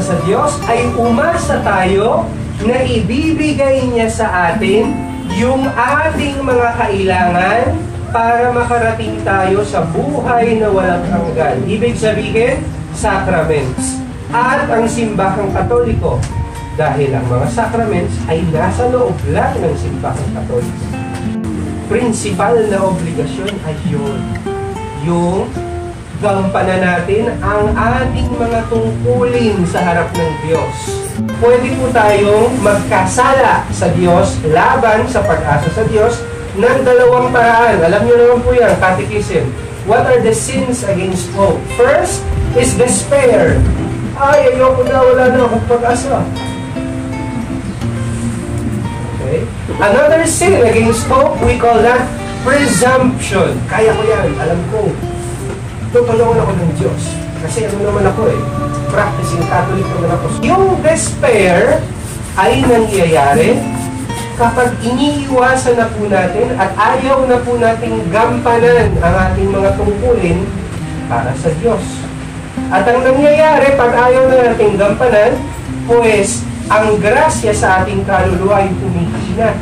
sa Diyos ay umasa tayo na ibibigay niya sa atin yung ating mga kailangan para makarating tayo sa buhay na walang hanggan. Ibig sabihin, sacraments. At ang simbahang Katoliko, dahil ang mga sacraments ay nasa loob lang ng simbahang Katoliko. Principal na obligasyon ay yun. Yung gampanan natin ang ating mga tungkulin sa harap ng Diyos. Pwede po tayong magkasala sa Diyos laban sa pag-asa sa Diyos ng dalawang paraan. Alam niyo naman po yan, catechism. What are the sins against hope? First is despair. Ay, ayoko na, wala na akong pag-asa. Okay? Another sin against hope, we call that presumption. Kaya ko yan, alam ko. Tutulungan ako ng Diyos. Kasi ano naman ako practicing Catholic naman ako. Yung despair ay nangyayari kapag iniiwasan na po natin at ayaw na po nating gampanan ang ating mga tungkulin para sa Diyos. At ang nangyayari pag ayaw na nating gampanan, pues ang grasya sa ating kaluluwa ay humihina.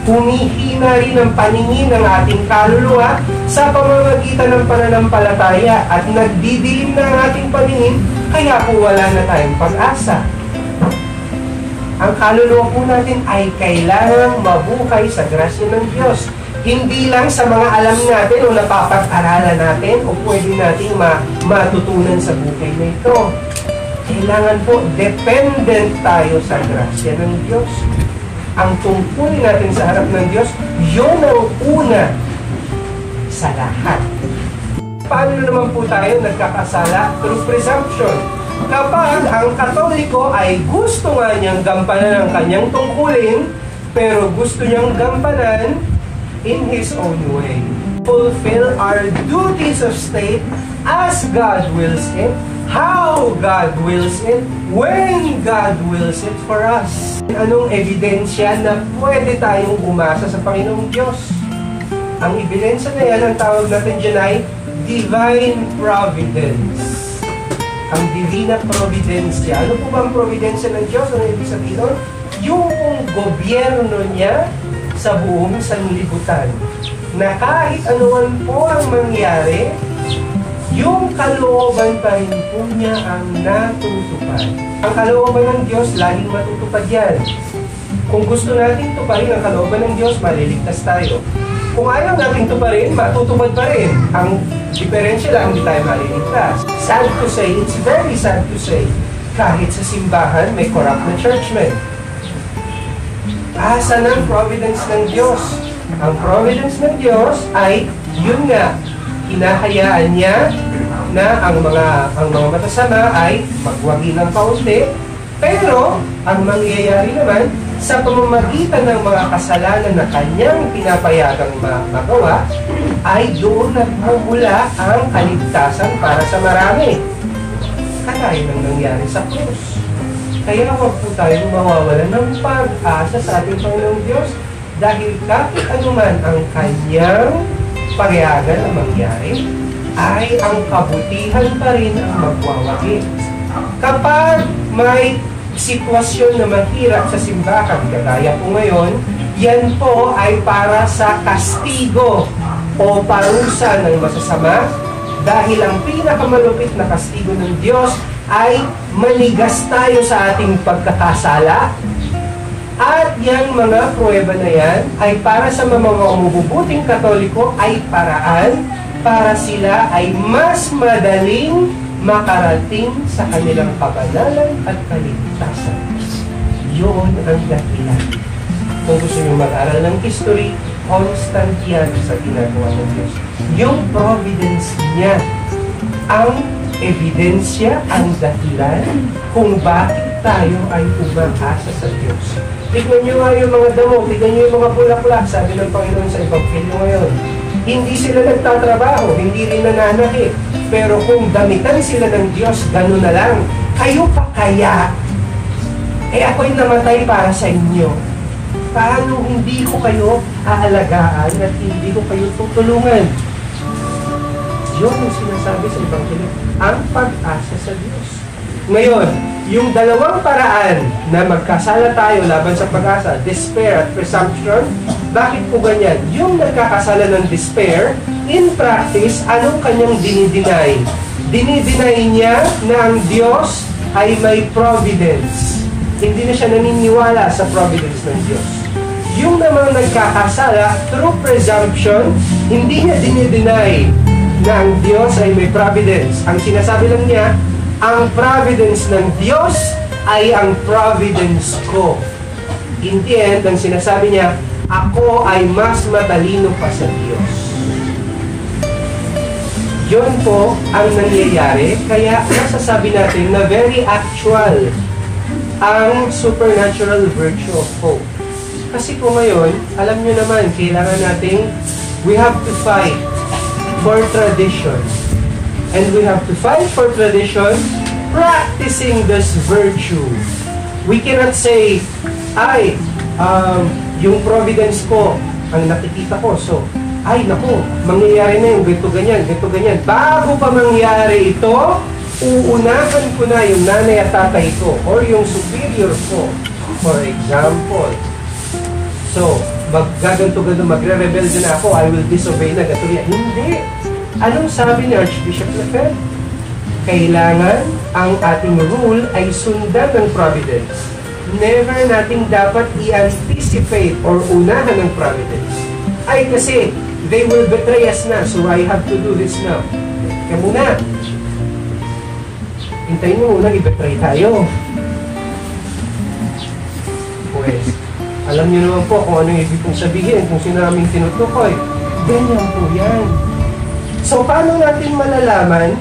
Humihina rin ang paningin ng ating kaluluwa sa pamamagitan ng pananampalataya at nagdidilim na ang ating paningin, kaya po wala na tayong pag-asa. Ang kaluluwa po natin ay kailangang mabuhay sa grasya ng Diyos. Hindi lang sa mga alam natin o napapag-aralan natin o pwede nating matutunan sa buhay na ito. Kailangan po dependent tayo sa grasya ng Diyos. Ang tungkulin natin sa harap ng Diyos, yun ang una sa lahat. Paano naman po tayo nagkakasala? Through presumption. Kapag ang Katoliko ay gusto nga niyang gampanan ang kanyang tungkulin, pero gusto niyang gampanan in His own way. Fulfill our duties of state as God wills it, how God wills it, when God wills it for us. Anong ebidensya na pwede tayong umasa sa Panginoong Diyos? Ang ebidensya na yan, ang tawag natin dyan ay divine providence. Ang divina providensya. Ano po ba ang providensya ng Diyos? Ano ibig sabihin nun? Yung gobyerno niya sa buong sanlibutan. Na kahit anuman po ang mangyari, yung kalooban pa rin po niya ang natutupad. Ang kalooban ng Diyos, laging matutupad yan. Kung gusto natin tuparin ang kalooban ng Diyos, maliligtas tayo. Kung ayaw natin tuparin, matutupad pa rin. Ang diferensya lang, hindi tayo maliligtas. Sad to say, it's very sad to say, kahit sa simbahan, may corrupt na churchmen. Asan ang providence ng Diyos? Ang providence ng Diyos ay, yun nga, hinahayaan niya na ang mga matasama ay magwagi ng kaunti, pero ang mangyayari naman sa pamamagitan ng mga kasalanan na kanyang pinapayagang magawa ay doon nagmumula ang kaligtasan para sa marami. Kagaya ng nangyari sa krus. Kaya huwag po tayong mawawalan ng pag-asa sa ating Panginoong Diyos dahil kahit anuman ang kanyang payagan na mangyari, ay ang kabutihan pa rin ang magwawagi. Kapag may sitwasyon na mahirap sa simbahan, kagaya po ngayon, yan po ay para sa kastigo o parusa ng masasama dahil ang pinakamalupit na kastigo ng Diyos ay manigas tayo sa ating pagkakasala. At yung mga pruweba na yan ay para sa mga umububuting Katoliko ay paraan para sila ay mas madaling makarating sa kanilang kabanalan at kaligtasan. Yun ang dahilan. Kung gusto nyo mag-aral ng history, constant yan sa ginagawa ng Diyos. Yung providence niya, ang ebidensya, ang dahilan kung bakit tayo ay umasa sa Diyos. Tignan nyo nga yung mga damo, tignan nyo yung mga bulaklak, sabi ng Panginoon sa Ebanghelyo ngayon. Hindi sila nagtatrabaho, hindi rin nananakit. Pero kung gamitan sila ng Diyos, gano'n na lang. Kayo pa kaya? Ako'y namatay para sa inyo. Paano hindi ko kayo aalagaan at hindi ko kayo tutulungan? Yun ang sinasabi sa Ebanghelyo, ang pag-asa sa Diyos. Ngayon, yung dalawang paraan na magkasala tayo laban sa pag-asa, despair at presumption, bakit po ganyan? Yung nagkakasala ng despair, in practice, anong kanyang dinideny? Dinideny niya na ang Diyos ay may providence. Hindi na siya naniniwala sa providence ng Diyos. Yung namang nagkakasala, through presumption, hindi niya dinideny na ang Diyos ay may providence. Ang sinasabi lang niya, ang providence ng Diyos ay ang providence ko. In the end, ang sinasabi niya, ako ay mas matalino pa sa Diyos. Yun po ang nangyayari, kaya masasabi natin na very actual ang supernatural virtue of hope. Kasi po ngayon, alam nyo naman, kailangan nating, we have to fight for tradition. And we have to fight for tradition, practicing this virtue. We cannot say, yung providence ko, ang nakikita ko, so, naku, mangyayari na yung ganito ganyan. Bago pa mangyari ito, uunahan ko na yung nanay at tatay ko, or yung superior ko, for example. So, magre-rebel na ako, I will disobey na, gatuloy. Hindi. Anong sabi ni Archbishop Lefebvre? Kailangan ang ating rule ay sundan ng providence. Never nating dapat i-anticipate or unahan ng providence. Ay kasi, they will betray us na, so I have to do this now. Kaya muna, hintayin mo muna i-betray tayo. Pues, alam niyo naman po kung anong ibig kong sabihin, kung sino naming tinutukoy. Ganyan po yan. So, paano natin malalaman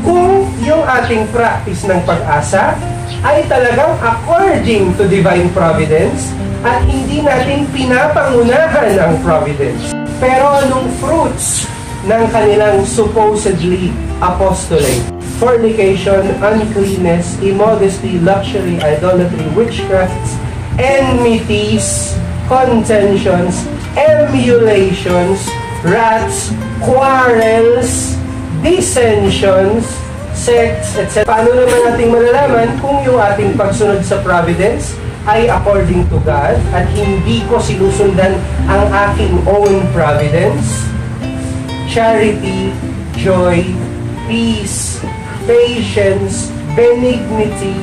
kung yung ating practice ng pag-asa ay talagang according to divine providence at hindi natin pinapangunahan ang providence? Pero anong fruits ng kanilang supposedly apostolate? Fornication, uncleanness, immodesty, luxury, idolatry, witchcrafts, enmities, contentions, emulations, wraths, quarrels, dissensions, sects, etc. Paano naman natin malalaman kung yung ating pagsunod sa providence ay according to God at hindi ko sinusundan ang aking own providence? Charity, joy, peace, patience, benignity,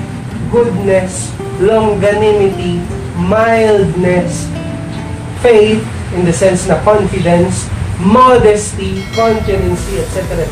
goodness, longanimity, mildness, faith, in the sense na confidence, modesty, continency, etc.